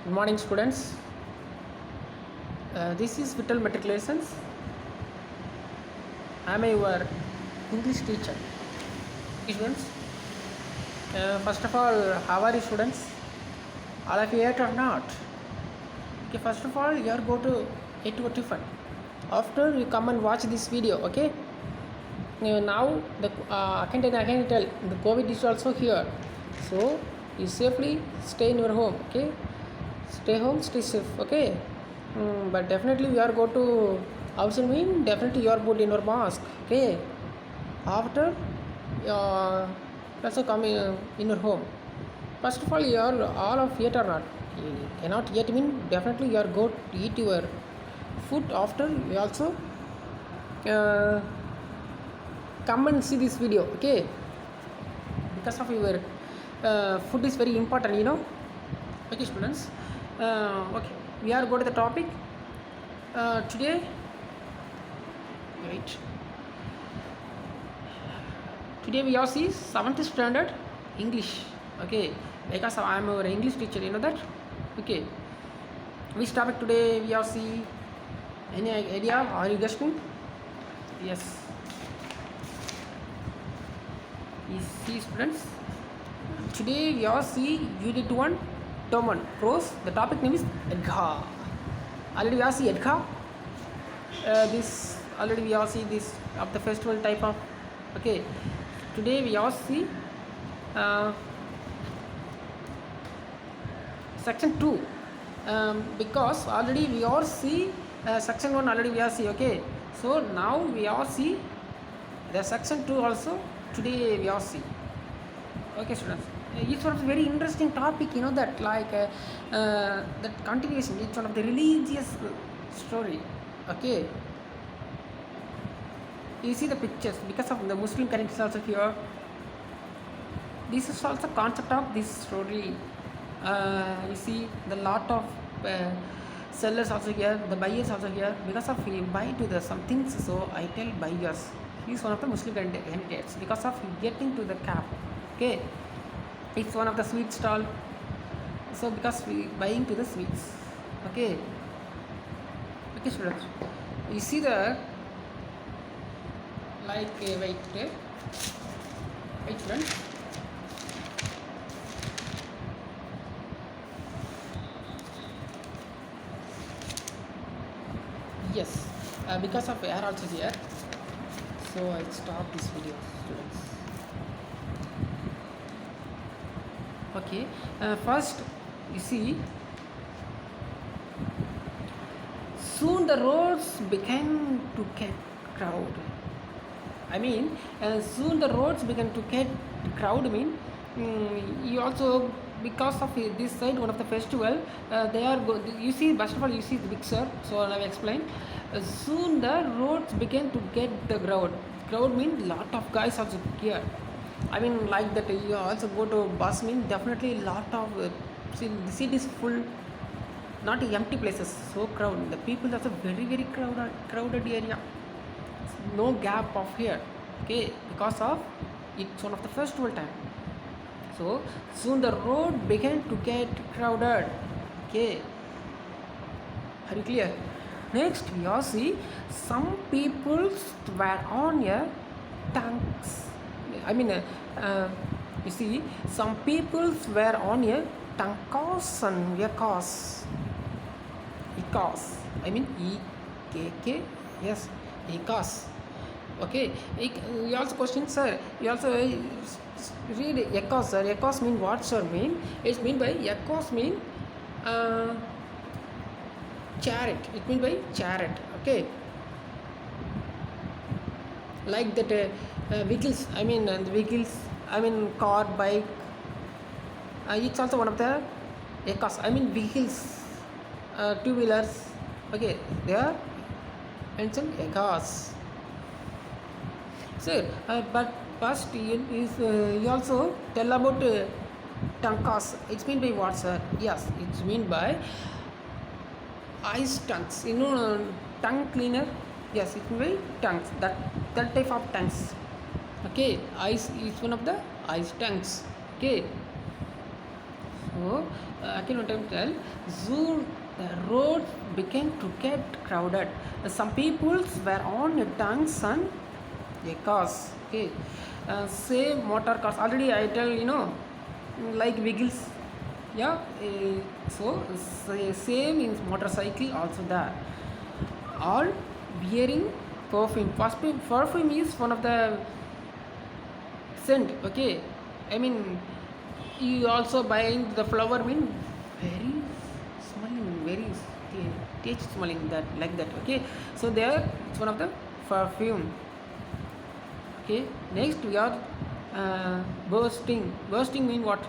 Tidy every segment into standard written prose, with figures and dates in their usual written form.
Good morning, students. This is Vittal Matriculations. I am your English teacher. Okay, students. First of all, how are you, students? All of you ate or not? Okay, first of all, you are go to eat your tiffin. After you come and watch this video, okay? Now the I can tell the COVID is also here, so you safely stay in your home. Okay, stay home, stay safe. Okay, but definitely you are go to outside mean definitely you are put in your mask. Okay, after also come in your home. First of all, you are all of yet or not. You cannot yet mean definitely you are go to eat your food after you also. Uh, Come and see this video, okay? Because of your food is very important, okay, students. Okay, we are go to the topic today. Wait, today we are see 7th standard English, okay? Because I am our English teacher, you know that, okay? Which topic today we are see? Any idea? Are you guessing? Yes. See, students, today we are see unit 1 term 1 prose. The topic name is Edgar. Already we are see Edgar. This already we are see this of the festival type of, okay? Today we are see section 2, because already we are see section 1 already we are see, okay? So now we are see the section 2 also today we are see, okay, students. It's one of the very interesting topic, that like that continuation. It's one of the religious story, okay? You see the pictures because of the Muslim characters also here. This is also concept of this story. You see the lot of sellers also here, the buyers also here. Because of he buy to the some things, so I tell buyers. He is one of the Muslim candidates because of getting to the cap, okay? It's one of the sweet stall, so because we buying to the sweets, okay? Okay, students, you see the like wait, students. Yes, because of air also here, so I'll stop this video, students. Okay, first you see, soon the roads began to get crowded. I mean, soon the roads began to get crowd. I mean, you also because of this side one of the festival, they are you see, first of all you see the picture, so I will explain. Soon the roads began to get the crowd. Crowd means lot of guys also here. I mean, like that you also go to bus mean definitely lot of see the city is full, not empty places, so crowd. The people are very crowded area. No gap of here, okay? Because of it's one of the festival time, so soon the road began to get crowded, okay? Are you clear? Next we all see some people were on a tanks. I mean, you see some people were on a tankos and vehicles. Ecos. I mean EKK. Yes, Ecos. Okay. You also question, sir. You also read Ecos, sir. Ecos mean what, sir? Mean it's mean by Ecos mean chariot. It mean by chariot. Okay. Like that vehicles. I mean the vehicles. I mean car, bike. It's also one of the Ecos. I mean vehicles. Two-wheelers, okay, they are mentioned Ecos. So, but first you also tell about tankas. It's mean by what, sir? Yes, it's mean by ice tanks. Tank cleaner. Yes, it's mean by tanks. That type of tanks. Okay, ice is one of the ice tanks. Okay. So I can one time tell, soon the roads began to get crowded. Some peoples were on a tanks and a cars. Okay, say motor cars. Already I tell like vehicles. Yeah. So same in motorcycle also there. All wearing perfume. Perfume is one of the scent. Okay, I mean you also buying the flower mean very smelling, very taste smelling that like that. Okay, so there it's one of the perfume. Okay, next we are bursting mean what?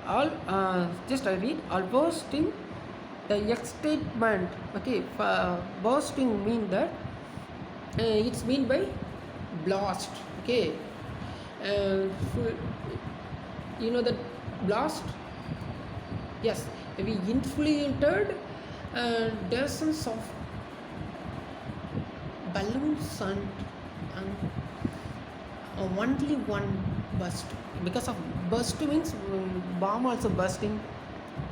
All just I read all bursting the excitement. Okay, bursting mean that it's mean by blast. Okay, so you know that blast. Yes, we inflated dozens of balloons and only one burst. Because of burst means bomb also bursting.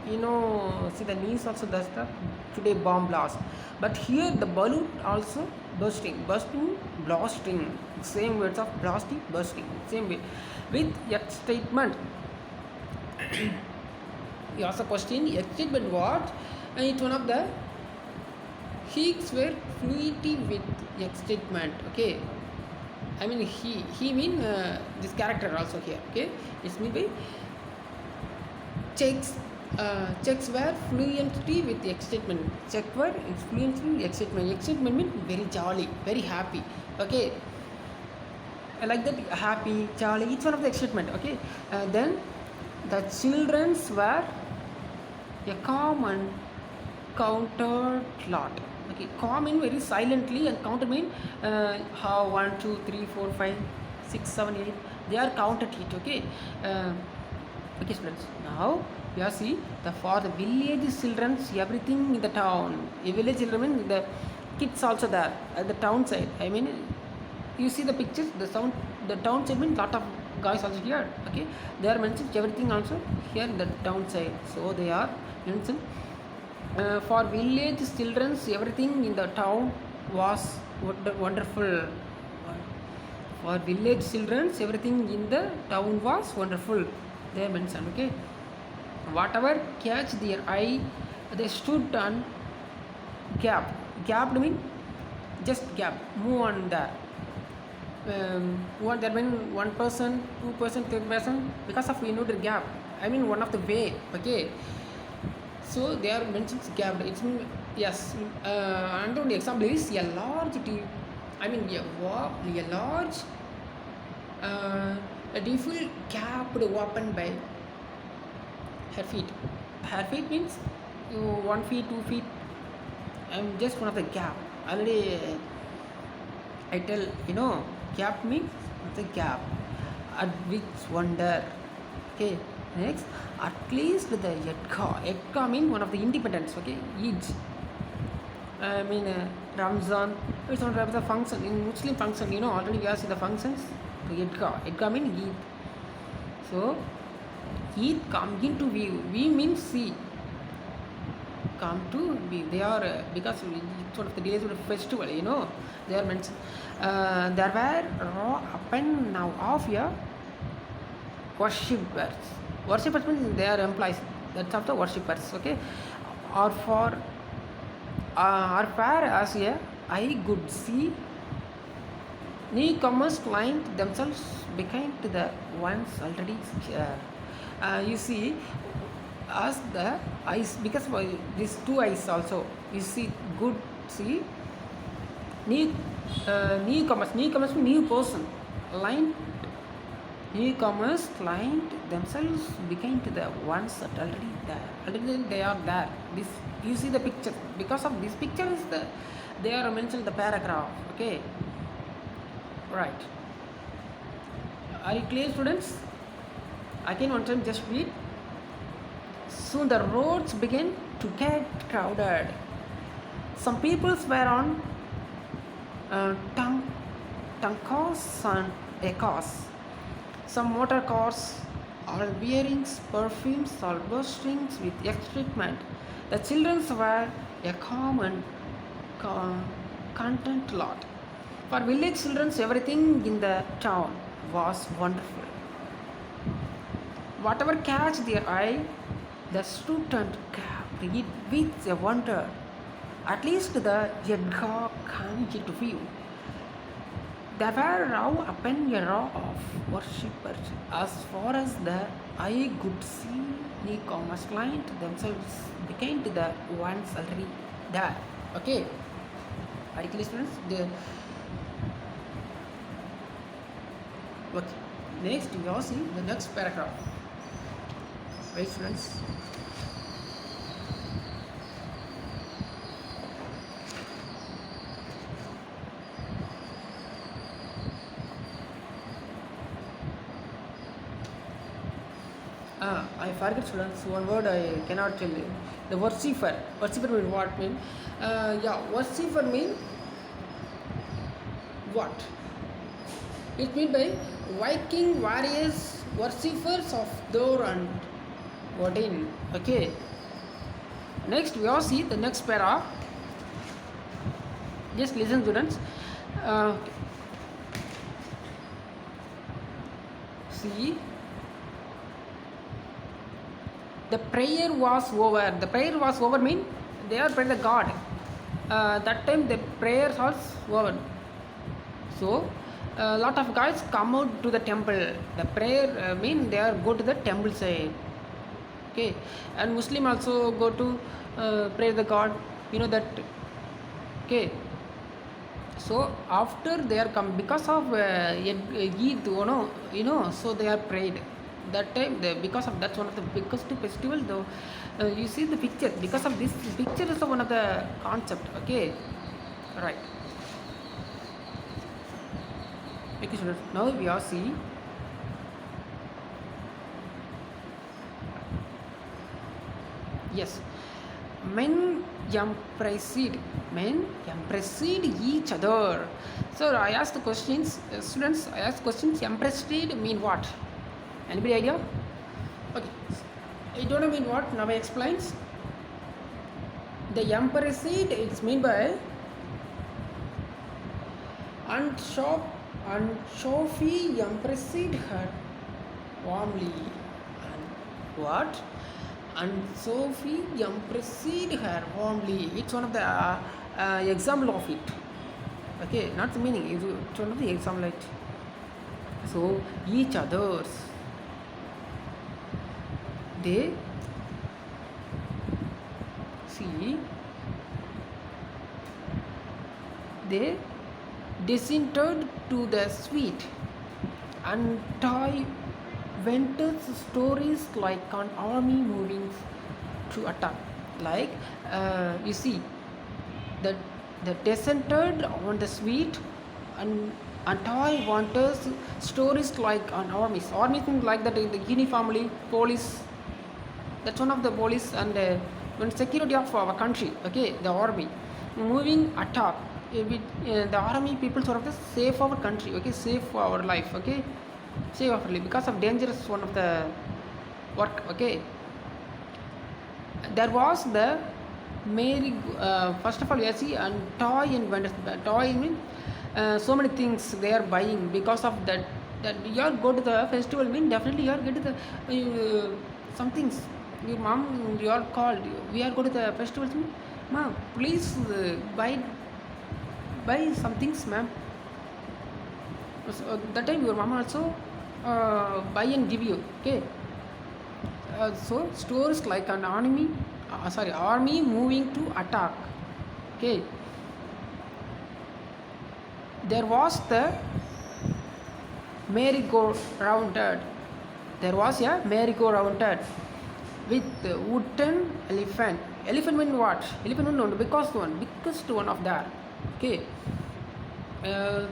See the news also does that today bomb blast. But here the balloon also bursting, blasting. Same words of blasting, bursting. Same way with excitement. You ask a question. Excitement what? And it's one of the Higgs were fluidity with excitement. Okay, I mean he mean this character also here. Okay, it's mean by checks were fluently with excitement. Check were fluently with excitement. Excitement means very jolly, very happy. Okay, I like that happy, jolly. It's one of the excitement. Okay, then the childrens were a calm and countered lot. Okay, calm mean very silently and counter mean how 1, 2, 3, 4, 5, 6, 7, 8. They are counted it. Okay, okay, students. Now you are see the for the village children everything in the town. A village children mean the kids also there at the town side. I mean you see the pictures. The town side mean lot of guys also here. Okay, they are mentioned everything also here in the town side. So they are mentioned. For village children, everything in the town was wonderful. For village children, everything in the town was wonderful. They mentioned. Okay, whatever catch their eye, they stood on gap. Gap mean just gap. Move on there. What that mean 1%, 2%, 3%, because of the gap. I mean one of the way. Okay, so they are mentioned gap. It's mean yes. Another example is a large I mean a large a difficult gap opened by her feet. Her feet means 1 feet, 2 feet. I'm just one of the gap. Already I tell gap means the gap at which wonder. Okay, next at least the Edka mean one of the independence. Okay, Eid. I mean Ramzan. It's one of the function in Muslim function. Already we have seen the functions. Edka mean Eid. So Eid come into view. We means see. Come to be they are because it's one of the days of the festival. They are mentioned. There were up and now off here worshippers. Worshippers means they are employees. That's of the worshippers. Okay, or for or far as a eye could see, newcomers lined themselves behind to the ones already here. You see, as the eyes, because of these two eyes also, you see good see new newcomers means new person lined newcomers lined themselves behind to the ones that already there. Already they are there. This you see the picture. Because of this picture is they are mentioned the paragraph. Okay, right. Are you clear, students? I can one time just read. Soon the roads began to get crowded. Some peoples were on tankos and ecos. Some motor cars all wearing perfumes, all bursting with excitement. The children were a common con- content lot. For village children, everything in the town was wonderful. Whatever catch their eye, the student kept it with a wonder. At least the Yadgha came into view. There were now upon a row of worshippers. As far as the eye could see, newcomers climbed themselves became to the ones already there. Okay, are you clear, students? Okay. Next, we all see the next paragraph. Wait, students. I forget, students. One word I cannot tell you. The worshipper. Worshipper mean what? Mean? Yeah, worshipper mean what? It means by Viking warriors, worshippers of Thor and Odin. Okay. Next, we all see the next para. Just listen, students. Uh, see, the prayer was over. The prayer was over mean they are praying the God. That time the prayer was over. So a lot of guys come out to the temple. The prayer mean they are go to the temple side. Okay, and Muslim also go to pray the God. You know that. Okay, so after they are come because of Eid, so they are prayed. That time, because of that's one of the biggest festival. Though you see the picture, because of this picture is one of the concept. Okay, right. Okay, so now we are see. Yes, men precede each other. So I asked the questions, students. I asked questions. Precede mean what? Anybody idea? Okay, I don't know mean what. Now I explains. The precede it's mean by and Sophie precede her warmly. And what? And Sophie precede her warmly. It's one of the example of it. Okay, not the meaning. It's one of the example. It. So each others, they see, they descended to the suite and toy Ventus stories like an army moving to attack. Like you see, the descended on the suite and anti wanters stories like an armies. Army things like that in the Guinea family, police. That's one of the police and when security of our country. Okay, the army moving attack. The army people sort of the save our country. Okay, save our life. Okay, save our life because of dangerous one of the work. Okay, there was the Mary. First of all, you see and toy and vendors. Toy mean so many things they are buying because of that. That you are go to the festival mean definitely you are get to the some things. Your mom, you are called. We are go to the festivals. Mean, mom, please buy some things, ma'am. So, that time your mama also buy and give you. Okay. So stores like an army moving to attack. Okay, there was the merry-go-rounded. There was a merry-go-rounded with wooden elephant. Elephant mean what? Elephant mean the biggest one of that. Okay, uh,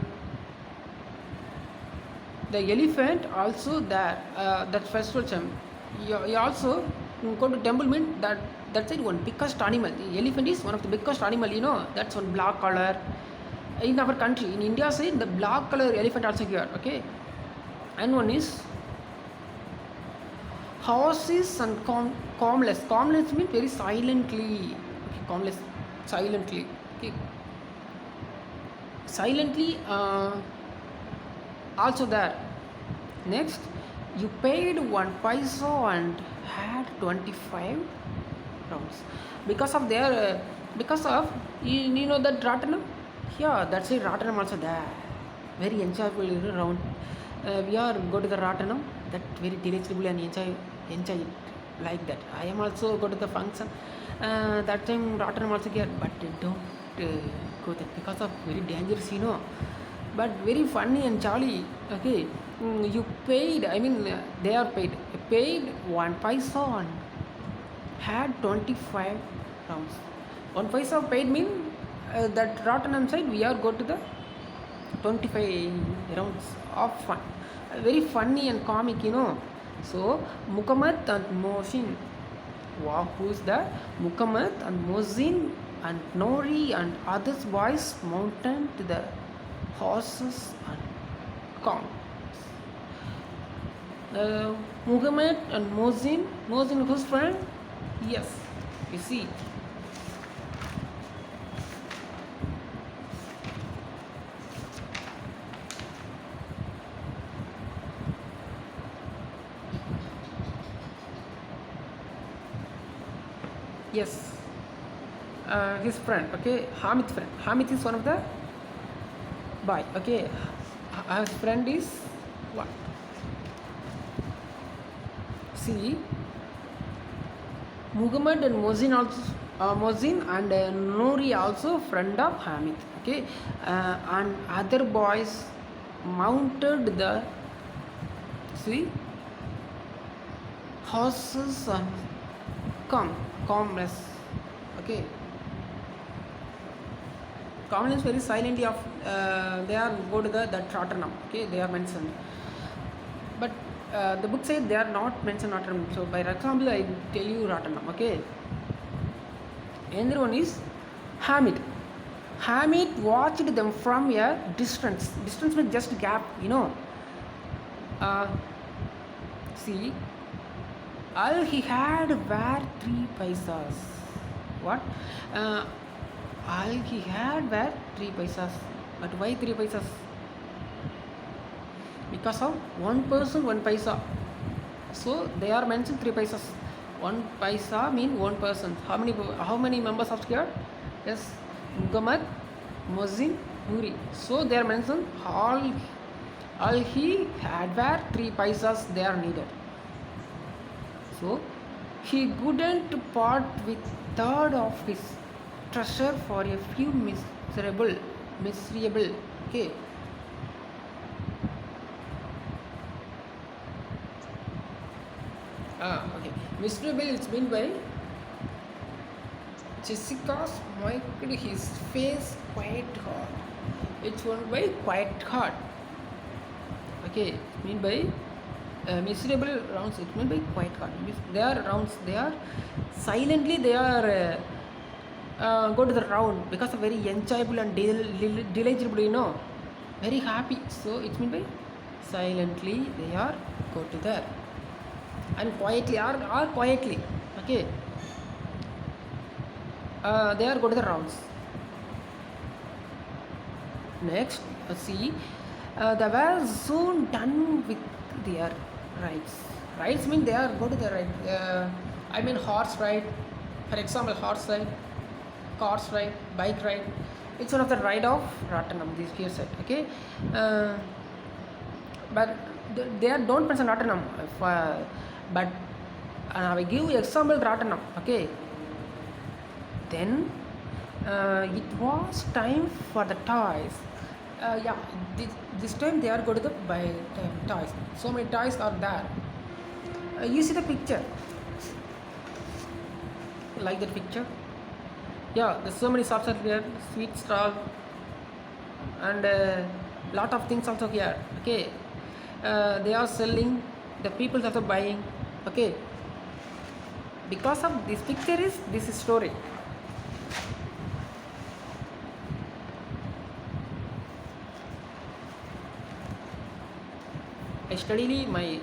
the elephant also there. That festival time. You also go to temple mean that's it one biggest animal. The elephant is one of the biggest animal. You know that's one black color. In our country, in India side, the black color elephant also here. Okay, and one is horses and calmless. Calmless means very silently. Okay, calmless, silently. Okay, silently. Also there. Next, you paid 1 paisa and had 25 rounds because of their because of you know that Rattanam. Yeah, that's it. Rattanam also there. Very enjoyable round. We are go to the Rattanam. That very delectable and enjoy it like that. I am also go to the function. That time Rattanam also get, but don't go there because of very dangerous, but very funny and jolly. Okay, you paid. I mean, they are paid. Paid 1 paisa and had 25 rounds. 1 paisa paid mean that Rottenham side we are go to the 25 rounds of fun. Very funny and comic. So Muhammad and Mohsin. Wow, who's the Muhammad and Mohsin and Nori and others boys mounted to the horses and come. Muhammad and Mohsin. Mohsin whose friend? Yes, you see. Yes, his friend. Okay, Hamid friend. Hamid is one of the boy. Okay, his friend is what? See, Muhammad and Mohsin also, Mohsin and Nouri also friend of Hamid. Okay, and other boys mounted the see horses and calmness. Okay, calmness very silently of they are go to the Tottenham. Okay, they are mentioned, but the book said they are not mentioned Rotterdam. So by example, I tell you Rotterdam. Okay. Another one is Hamid. Hamid watched them from a distance. Distance with just gap. Uh, See, all he had were 3 paisas. What? Uh, all he had were 3 paisas. But why 3 paisas? Because of one person 1 paisa, so they are mentioned 3 paisas. 1 paisa mean one person. How many members of here? Yes, Muhammad, Mohsin, Nuri. So they are mentioned all he had were 3 paisas they are needed. So he couldn't part with third of his treasure for a few miserable. Okay. Okay. Miserable is meant by Jessica smiled his face quite hard. It's one by quite hard. Okay, mean by miserable rounds. It mean by quite hard. They are rounds. They are silently. They are go to the round because of very enjoyable and delightful. Very happy. So it mean by silently they are go to there and quietly or quietly. Okay, they are go to the rounds. Next, see, they were soon done with their rides. Rides mean they are go to the ride. I mean horse ride, for example, horse ride, cars ride, bike ride. It's one of the ride of Rotterdam. This here said, okay, but they are don't mention Rotterdam. But I will give example Rotterdam. Okay, then it was time for the toys. Yeah, this time they are going to the buy toys. So many toys are there. You see the picture, like that picture. Yeah, there's so many shops are here, sweet stall, and lot of things also here. Okay, they are selling. The people also buying. Okay, because of this picture is this is story. I studied my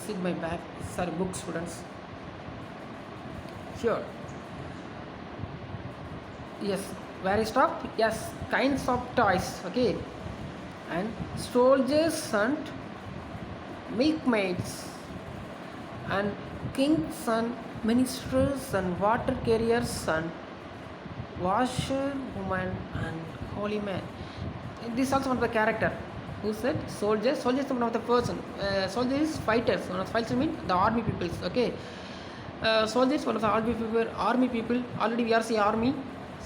sit my back. Sorry, book students. Sure. Yes. Where is stop? Yes. Kinds of toys. Okay. And soldiers and milkmaids and kings and ministers and water carriers and washerwoman and holy man. This is also one of the character. Who said soldier? Soldier is one of the person. Soldier is fighters. One of the fighters mean the army peoples. Okay. Soldier is one of the army people. Army people. Already we are saying army.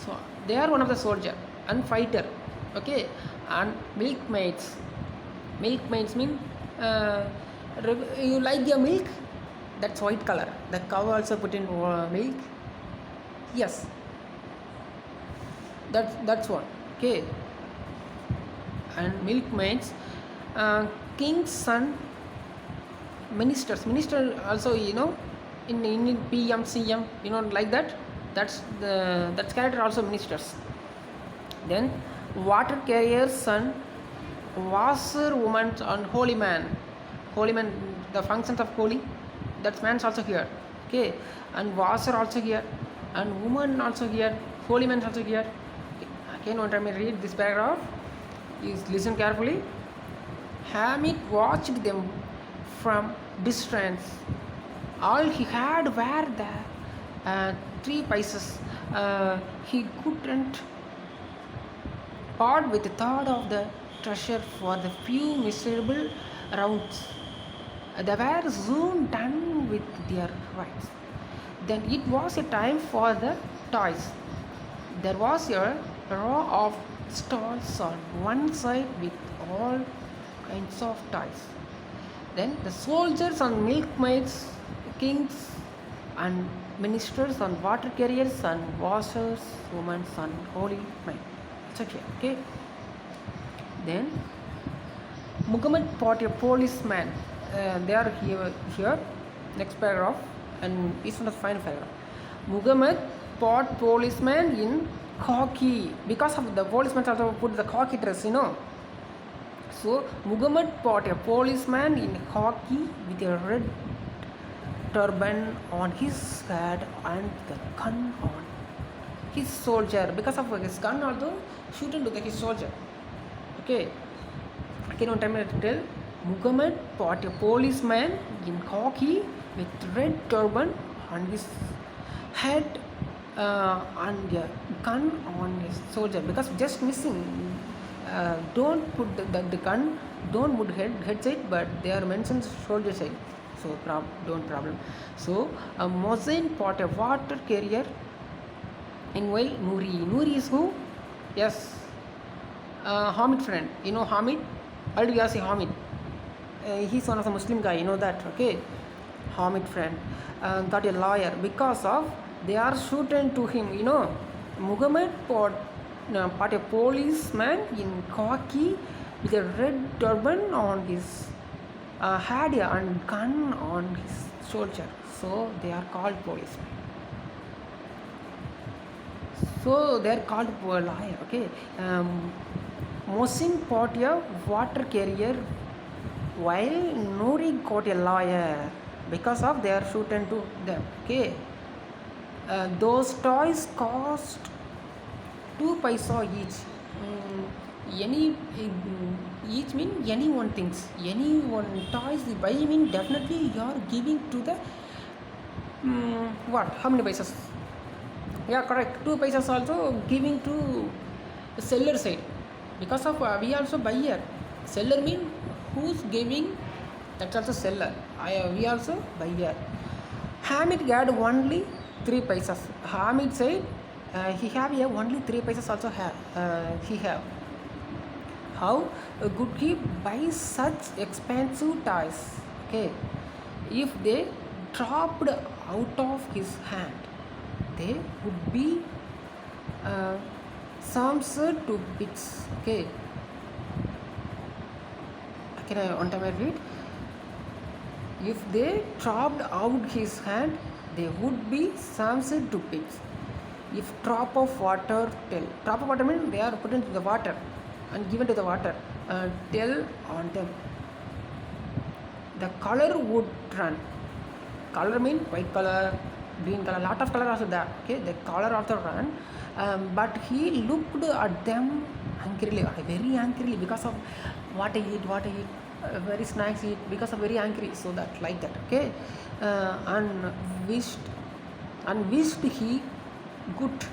So they are one of the soldier and fighter. Okay. And milkmaids. Milkmaids mean you like your milk. That's white color. The cow also put in milk. Yes. That's one. Okay. And milkmaids, kings and minister also, in PM CM, like that. That's character also ministers. Then water carriers and washerwoman and holy man. Holy man, the functions of holy, that man's also here. Okay. And washer also here, and woman also here, holy man also here. Again, one time I read this paragraph. Is listen carefully. Hamid watched them from distance. All he had were the 3 paces. He couldn't part with the thought of the treasure for the few miserable rounds. They were soon done with their rights. Then it was a time for the toys. There was a row of stalls on one side with all kinds of toys. Then the soldiers and milkmaids, kings and ministers and water carriers and washers, women and holy men. It's okay. Then Muhammad fought a policeman. They are here. Next paragraph, and it's not the final paragraph. Muhammad fought policeman in khaki, because of the policemen also put the khaki dress. So Muhammad fought a policeman in khaki with a red turban on his head and the gun on his soldier. Because of his gun also shoot into his soldier. Okay. Again, one time I tell. Muhammad fought a policeman in khaki with red turban on his head and a gun on his soldier. Because just missing. Don't put the gun, don't put head side, but they are mentioned soldier side. So don't problem. So Mohsen fought a water carrier in while Noori is who? Yes, Hamid friend. Hamid? Already we are saying Hamid. He's one of the Muslim guy. That. Okay. Hamid friend got a lawyer because of they are shooting to him. Muhammad fought a policeman in khaki with a red turban on his had a gun on his soldier. So they are called policemen. So they are called lawyer. Okay. Mohsin fought a water carrier while Noori got a lawyer because of they are shooting to them. Okay. Those toys cost 2 paisa each. Each mean any one things. Any one toys you buy mean definitely you are giving to the what? How many paisas? Yeah, correct. 2 paisas also giving to the seller side. Because of we also buyer. Seller mean who's giving, that's also seller. We also buyer. Hamid got only 3 paisas. Hamid said he have here only 3 paisas also have. He have. How could he buy such expensive toys? Okay, if they dropped out of his hand, they would be smashed to bits. Okay. Can I one time I read? If they dropped out his hand, they would be smashed to bits. If drop of water means they are put into the water and given to the water, tell on them. the color would run. Color mean white color, green color, lot of color also there. Okay, the color also run. But he looked at them angrily, very angrily, because of what I eat, very snacks eat, because of very angry. So that like that. Okay, and wished he could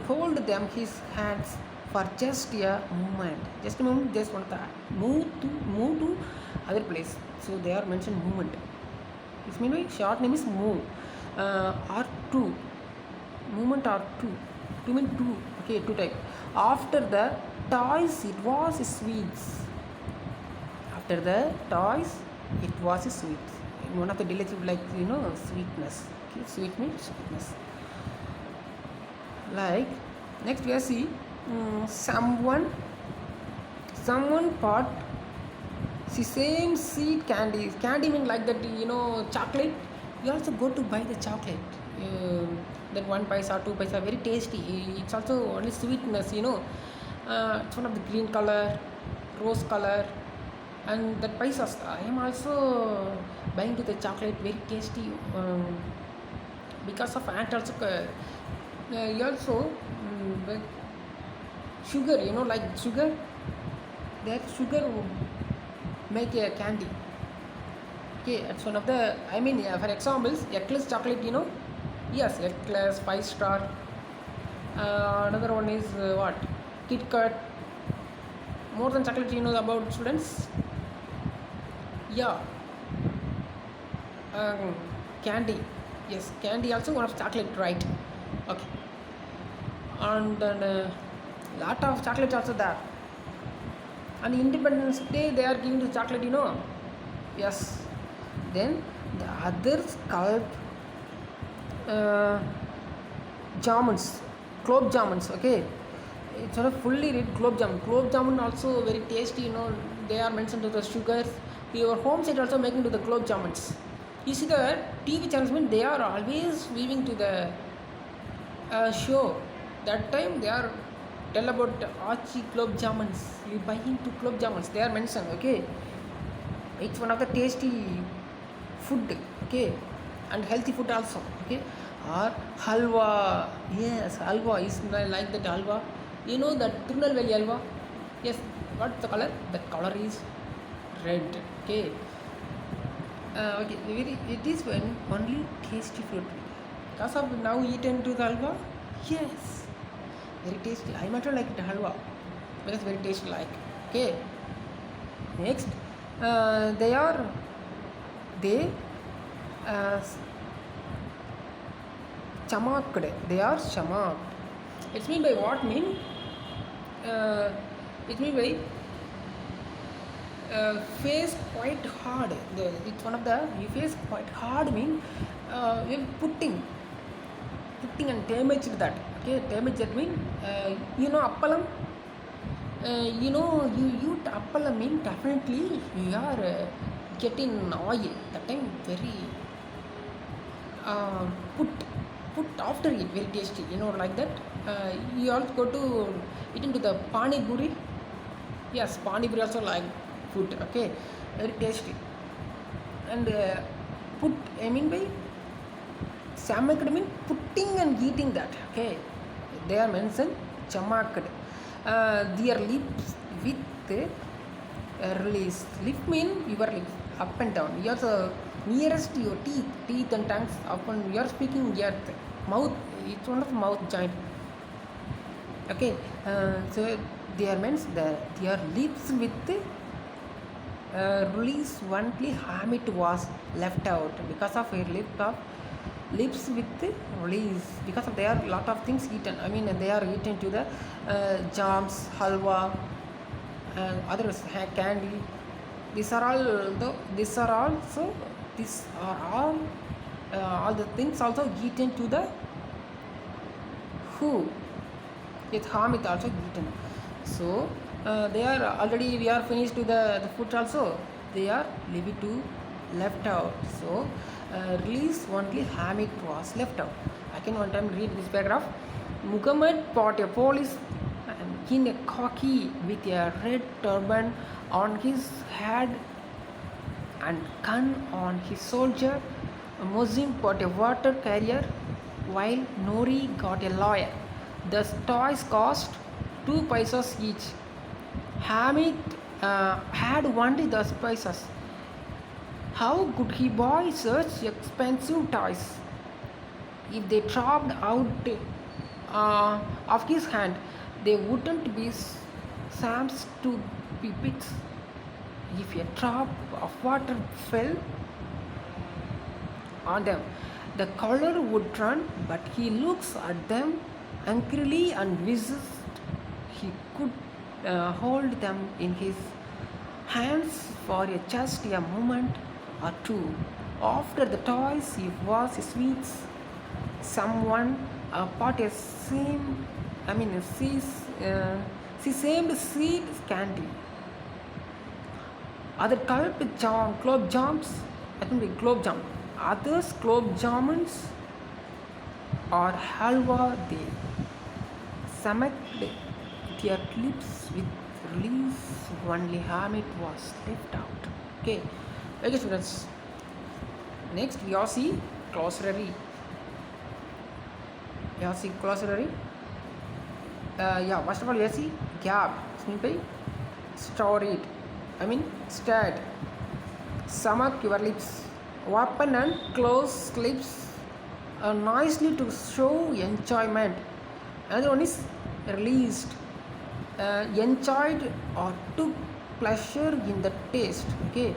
hold them his hands for just a moment. Just a moment, just want to move to other place. So they are mentioned movement. This means by short name is move, or two, movement or two. Two mean two. Okay, two type. After the toys, it was sweets. After the toys, it was sweets. One of the delectable, like sweetness. Okay, sweet means sweetness. Like next we are see, someone bought the same seed candy. Candy mean like that, chocolate. You also go to buy the chocolate. Then 1 paisa, 2 paisa, very tasty. It's also only sweetness. It's one of the green color, rose color, and that paisas. I am also buying to the chocolate, very tasty. Because of ant also. You also like sugar. Like sugar. That sugar would make a candy. Okay, that's one of the. I mean, for examples, Eclairs chocolate. Yes, Eclairs, 5 star. Another one is what? Kit Kat. More than chocolate, about students. Yeah, um, candy. Yes, candy also one of chocolate, right? Okay, and then lot of chocolate also there. And Independence Day they are giving the chocolate. Yes. Then the others called uh, jamuns, clove jamuns. Okay, it's not a fully red clove jamun. Clove jamun also very tasty. They are mentioned to the sugars. Your home side also making to the clove jamuns. You see the TV channels mean they are always weaving to the show. That time they are tell about Archie clove jamuns. You buying to clove jamuns. They are mentioned. Okay, it's one of the tasty food. Okay, and healthy food also. Okay, or halwa. Yes, halwa is like that halwa. That Tirunelveli halwa. Yes, what's the color? The color is red. Okay. Okay, it is when only tasty fruit. Because of now eaten to the halwa. Yes, very tasty. I matter like it halwa because very tasty like. Okay. Next, they uh, chamaked. They are chamaked. It's mean by what mean? Uh, it mean by face quite hard. It's one of the you face quite hard mean you're putting and damaged that. Okay, damage that mean appalam. You eat appalam mean definitely you are getting oil. That time very uh, put put after it very tasty. Like that. You also go to eat into the pani puri. Yes, pani puri also like food. Okay, very tasty. And put I mean by samakad mean putting and eating that. Okay, they are mentioned chamakad. Their lips with release. Lip mean your lips up and down. You are the nearest to your teeth and tongues up and you are speaking earth. Mouth, it's one of mouth joint. Okay, so they are meant their lips with release only hamit was left out because of her lips with release because of there are lot of things eaten. I mean they are eaten to the jams, halwa, and others candy. These are all the things also eaten to the who with hamit also eaten. So they are already we are finished to the food also. They are leave it to left out. So release only hamid was left out. I can one time read this paragraph. Muhammad bought a police in a khaki with a red turban on his head and gun on his shoulder. Mozim got a water carrier while Nori got a lawyer. The toys cost 2 paisas each. Hamid had only the paisas. How could he buy such expensive toys? If they dropped out of his hand, they wouldn't be Sam's to be pits. If a drop of water fell on them, the color would run, but he looks at them angrily and wishes he could hold them in his hands for just a moment or two. After the toys, he was sweets. Someone bought a seamed seed candy. Other globe jams, I think the globe jam. Others globe jamuns or halwa they smacked their lips with relief. Only Hamid was left out. Okay, students. Next we all see glossary. Glossary. First of all, we see gap. Storied. Stirred. Stomach your lips. Open and close lips nicely to show enjoyment. Another one is released. Enjoyed or took pleasure in the taste. Okay.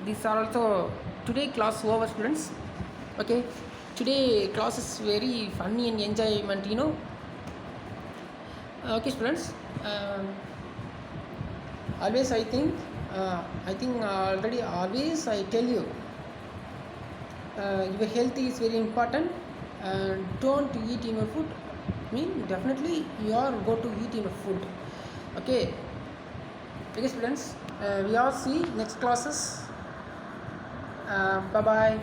These are also today class over, students. Okay. Today class is very funny and enjoyment, Okay, students. Always I think already always I tell you, your health is very important, and don't eat in your food. Definitely you are go to eat in your food. Okay, students. We all see next classes. Bye bye.